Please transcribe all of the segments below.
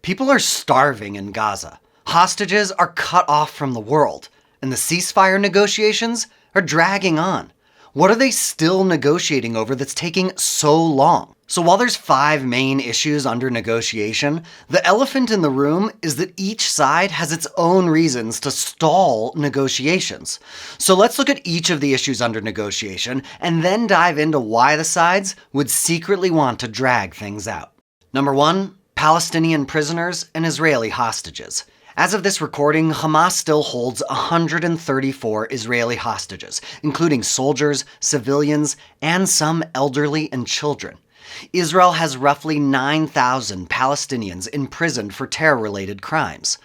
People are starving in Gaza. Hostages are cut off from the world. And the ceasefire negotiations are dragging on. What are they still negotiating over that's taking so long? So while there's 5 main issues under negotiation, the elephant in the room is that each side has its own reasons to stall negotiations. So let's look at each of the issues under negotiation and then dive into why the sides would secretly want to drag things out. Number 1, Palestinian prisoners and Israeli hostages. As of this recording, Hamas still holds 134 Israeli hostages, including soldiers, civilians, and some elderly and children. Israel has roughly 9,000 Palestinians imprisoned for terror-related crimes.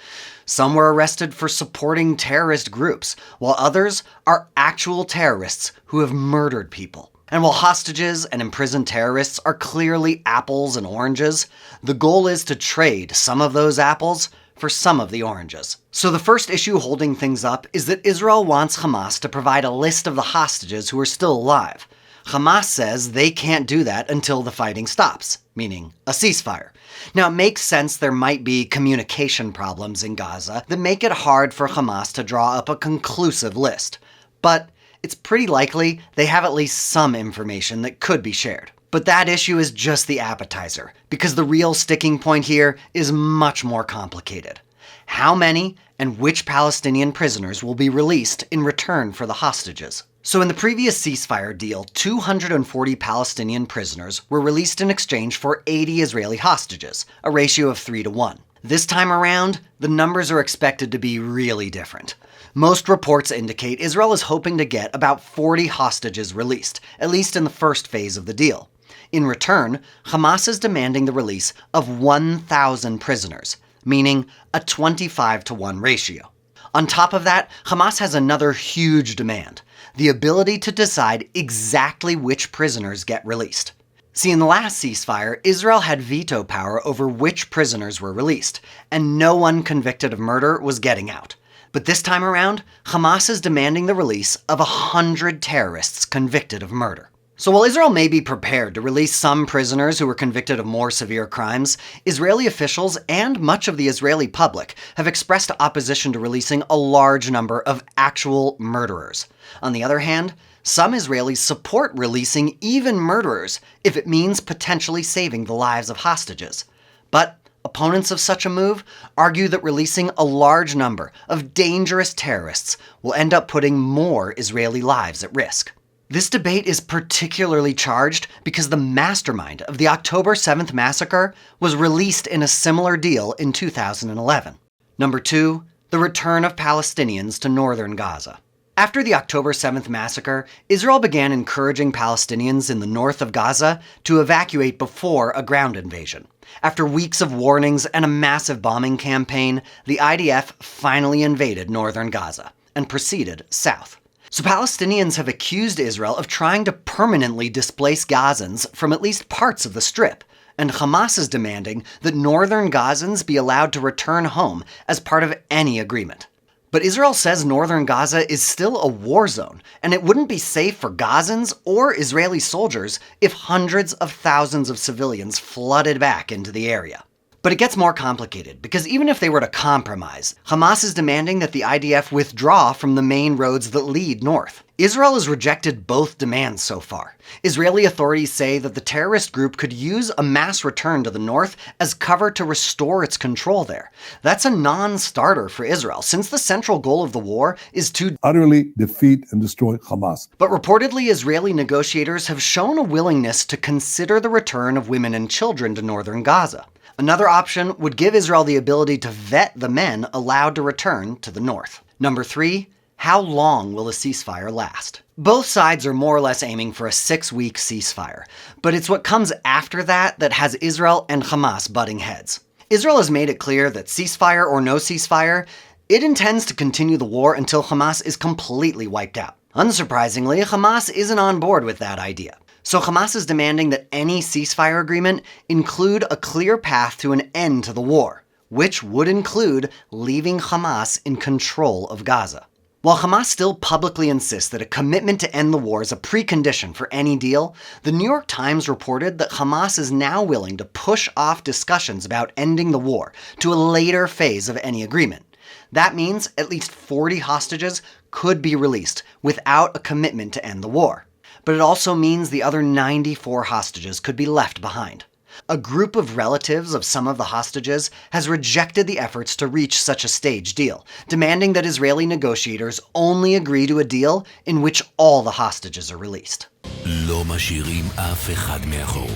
Some were arrested for supporting terrorist groups, while others are actual terrorists who have murdered people. And while hostages and imprisoned terrorists are clearly apples and oranges, the goal is to trade some of those apples for some of the oranges. So the first issue holding things up is that Israel wants Hamas to provide a list of the hostages who are still alive. Hamas says they can't do that until the fighting stops, meaning a ceasefire. Now, it makes sense there might be communication problems in Gaza that make it hard for Hamas to draw up a conclusive list. But it's pretty likely they have at least some information that could be shared. But that issue is just the appetizer, because the real sticking point here is much more complicated. How many and which Palestinian prisoners will be released in return for the hostages? So in the previous ceasefire deal, 240 Palestinian prisoners were released in exchange for 80 Israeli hostages, a ratio of 3-to-1. This time around, the numbers are expected to be really different. Most reports indicate Israel is hoping to get about 40 hostages released, at least in the first phase of the deal. In return, Hamas is demanding the release of 1,000 prisoners, meaning a 25-to-1 ratio. On top of that, Hamas has another huge demand: the ability to decide exactly which prisoners get released. See, in the last ceasefire, Israel had veto power over which prisoners were released, and no one convicted of murder was getting out. But this time around, Hamas is demanding the release of 100 terrorists convicted of murder. So while Israel may be prepared to release some prisoners who were convicted of more severe crimes, Israeli officials and much of the Israeli public have expressed opposition to releasing a large number of actual murderers. On the other hand, some Israelis support releasing even murderers if it means potentially saving the lives of hostages. But opponents of such a move argue that releasing a large number of dangerous terrorists will end up putting more Israeli lives at risk. This debate is particularly charged because the mastermind of the October 7th massacre was released in a similar deal in 2011. Number 2, the return of Palestinians to northern Gaza. After the October 7th massacre, Israel began encouraging Palestinians in the north of Gaza to evacuate before a ground invasion. After weeks of warnings and a massive bombing campaign, the IDF finally invaded northern Gaza and proceeded south. So Palestinians have accused Israel of trying to permanently displace Gazans from at least parts of the Strip, and Hamas is demanding that northern Gazans be allowed to return home as part of any agreement. But Israel says northern Gaza is still a war zone, and it wouldn't be safe for Gazans or Israeli soldiers if hundreds of thousands of civilians flooded back into the area. But it gets more complicated, because even if they were to compromise, Hamas is demanding that the IDF withdraw from the main roads that lead north. Israel has rejected both demands so far. Israeli authorities say that the terrorist group could use a mass return to the north as cover to restore its control there. That's a non-starter for Israel, since the central goal of the war is to utterly defeat and destroy Hamas. But reportedly, Israeli negotiators have shown a willingness to consider the return of women and children to northern Gaza. Another option would give Israel the ability to vet the men allowed to return to the north. Number 3, how long will a ceasefire last? Both sides are more or less aiming for a 6-week ceasefire, but it's what comes after that that has Israel and Hamas butting heads. Israel has made it clear that ceasefire or no ceasefire, it intends to continue the war until Hamas is completely wiped out. Unsurprisingly, Hamas isn't on board with that idea. So Hamas is demanding that any ceasefire agreement include a clear path to an end to the war, which would include leaving Hamas in control of Gaza. While Hamas still publicly insists that a commitment to end the war is a precondition for any deal, the New York Times reported that Hamas is now willing to push off discussions about ending the war to a later phase of any agreement. That means at least 40 hostages could be released without a commitment to end the war. But it also means the other 94 hostages could be left behind. A group of relatives of some of the hostages has rejected the efforts to reach such a staged deal, demanding that Israeli negotiators only agree to a deal in which all the hostages are released. לא משאירים אף אחד מאחור.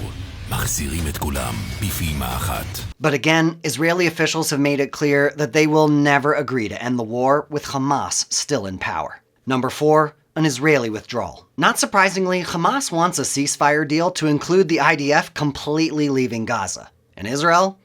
מחזירים את כולם בפעימה אחת. But again, Israeli officials have made it clear that they will never agree to end the war with Hamas still in power. Number 4. An Israeli withdrawal. Not surprisingly, Hamas wants a ceasefire deal to include the IDF completely leaving Gaza, and Israel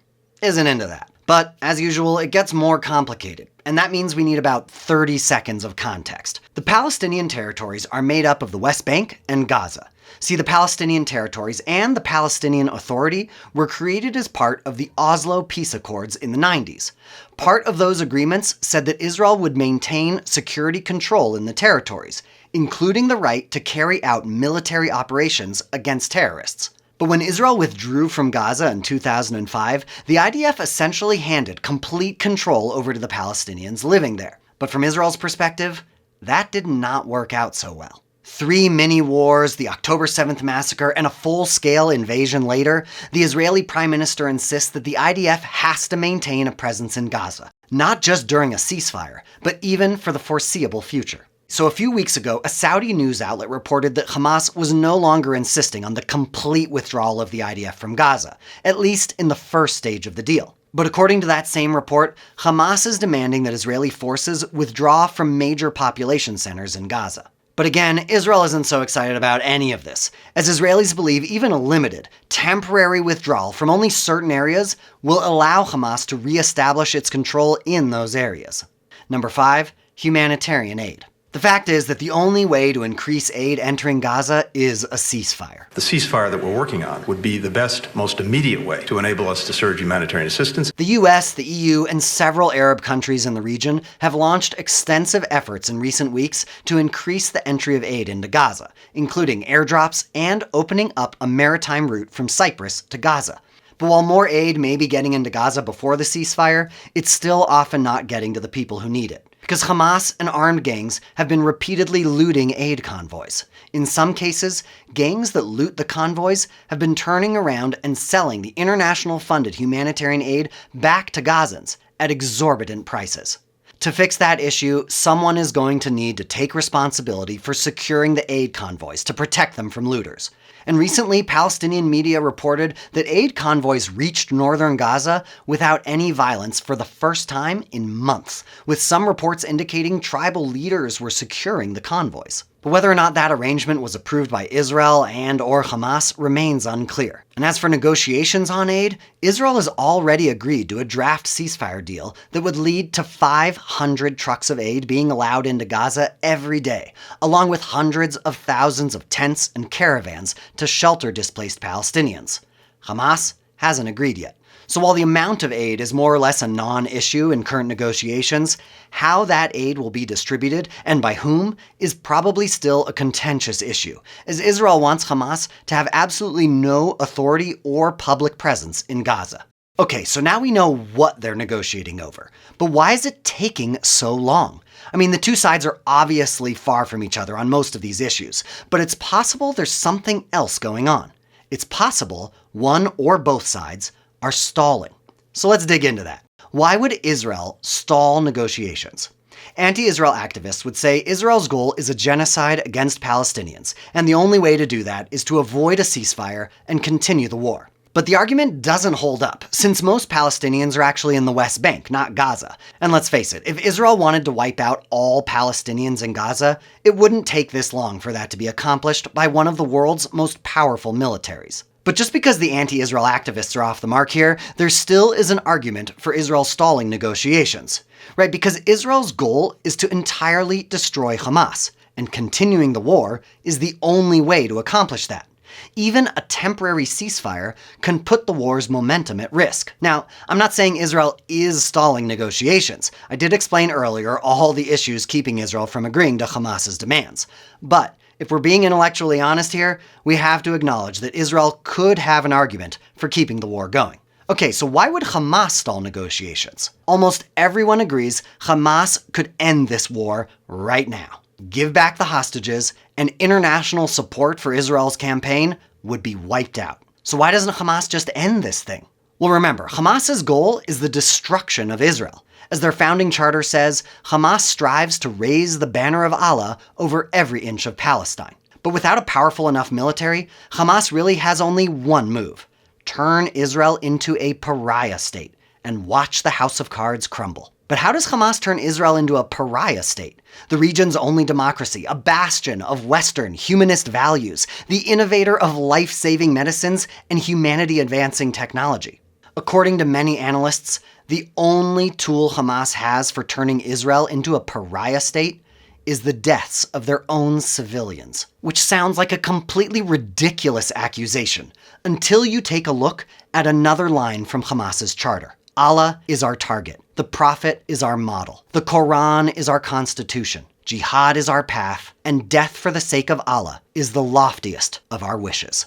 isn't into that. But, as usual, it gets more complicated, and that means we need about 30 seconds of context. The Palestinian territories are made up of the West Bank and Gaza. See, the Palestinian territories and the Palestinian Authority were created as part of the Oslo Peace Accords in the 90s. Part of those agreements said that Israel would maintain security control in the territories, including the right to carry out military operations against terrorists. But when Israel withdrew from Gaza in 2005, the IDF essentially handed complete control over to the Palestinians living there. But from Israel's perspective, that did not work out so well. 3 mini-wars, the October 7th massacre, and a full-scale invasion later, the Israeli Prime Minister insists that the IDF has to maintain a presence in Gaza, not just during a ceasefire, but even for the foreseeable future. So a few weeks ago, a Saudi news outlet reported that Hamas was no longer insisting on the complete withdrawal of the IDF from Gaza, at least in the first stage of the deal. But according to that same report, Hamas is demanding that Israeli forces withdraw from major population centers in Gaza. But again, Israel isn't so excited about any of this, as Israelis believe even a limited, temporary withdrawal from only certain areas will allow Hamas to reestablish its control in those areas. Number 5, humanitarian aid. The fact is that the only way to increase aid entering Gaza is a ceasefire. The ceasefire that we're working on would be the best, most immediate way to enable us to surge humanitarian assistance. The US, the EU, and several Arab countries in the region have launched extensive efforts in recent weeks to increase the entry of aid into Gaza, including airdrops and opening up a maritime route from Cyprus to Gaza. But while more aid may be getting into Gaza before the ceasefire, it's still often not getting to the people who need it. Because Hamas and armed gangs have been repeatedly looting aid convoys. In some cases, gangs that loot the convoys have been turning around and selling the international-funded humanitarian aid back to Gazans at exorbitant prices. To fix that issue, someone is going to need to take responsibility for securing the aid convoys to protect them from looters. And recently, Palestinian media reported that aid convoys reached northern Gaza without any violence for the first time in months, with some reports indicating tribal leaders were securing the convoys. But whether or not that arrangement was approved by Israel and/or Hamas remains unclear. And as for negotiations on aid, Israel has already agreed to a draft ceasefire deal that would lead to 500 trucks of aid being allowed into Gaza every day, along with hundreds of thousands of tents and caravans to shelter displaced Palestinians. Hamas hasn't agreed yet. So while the amount of aid is more or less a non-issue in current negotiations, how that aid will be distributed and by whom is probably still a contentious issue, as Israel wants Hamas to have absolutely no authority or public presence in Gaza. Okay, so now we know what they're negotiating over, but why is it taking so long? I mean, the two sides are obviously far from each other on most of these issues, but it's possible there's something else going on. It's possible one or both sides are stalling. So let's dig into that. Why would Israel stall negotiations? Anti-Israel activists would say Israel's goal is a genocide against Palestinians, and the only way to do that is to avoid a ceasefire and continue the war. But the argument doesn't hold up, since most Palestinians are actually in the West Bank, not Gaza. And let's face it, if Israel wanted to wipe out all Palestinians in Gaza, it wouldn't take this long for that to be accomplished by one of the world's most powerful militaries. But just because the anti-Israel activists are off the mark here, there still is an argument for Israel stalling negotiations, right? Because Israel's goal is to entirely destroy Hamas, and continuing the war is the only way to accomplish that. Even a temporary ceasefire can put the war's momentum at risk. Now, I'm not saying Israel is stalling negotiations. I did explain earlier all the issues keeping Israel from agreeing to Hamas's demands. But if we're being intellectually honest here, we have to acknowledge that Israel could have an argument for keeping the war going. Okay, so why would Hamas stall negotiations? Almost everyone agrees Hamas could end this war right now. Give back the hostages, and international support for Israel's campaign would be wiped out. So why doesn't Hamas just end this thing? Well, remember, Hamas's goal is the destruction of Israel. As their founding charter says, Hamas strives to raise the banner of Allah over every inch of Palestine. But without a powerful enough military, Hamas really has only one move: turn Israel into a pariah state and watch the house of cards crumble. But how does Hamas turn Israel into a pariah state? The region's only democracy, a bastion of Western humanist values, the innovator of life-saving medicines and humanity-advancing technology. According to many analysts, the only tool Hamas has for turning Israel into a pariah state is the deaths of their own civilians, which sounds like a completely ridiculous accusation until you take a look at another line from Hamas's charter. Allah is our target. The Prophet is our model. The Quran is our constitution. Jihad is our path. And death for the sake of Allah is the loftiest of our wishes.